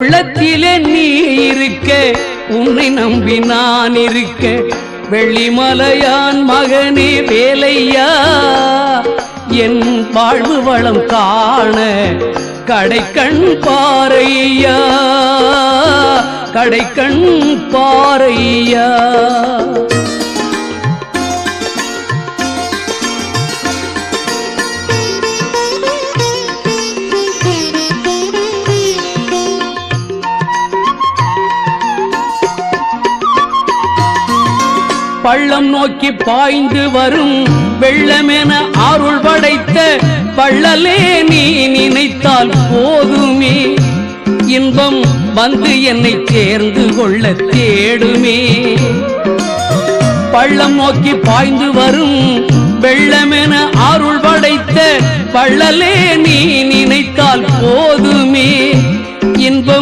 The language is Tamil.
உள்ளத்திலே நீ இருக்க, உன்னை நம்பி நான் இருக்க, வெள்ளிமலையான் மகனே வேலையா, என் வாழ்வு வளம் காண கடைக்கண் பாறையா, கடைக்கண் பாறையா. பள்ளம் நோக்கி பாய்ந்து வரும் வெள்ளமென அருள் படைத்த பள்ளலே நீ நினைத்தால் போதுமே, இன்பம் வந்து என்னை சேர்ந்து கொள்ள தேடுமே. பள்ளம் நோக்கி பாய்ந்து வரும் வெள்ளமென அருள் படைத்த பள்ளலே நீ நினைத்தால் போதுமே, இன்பம்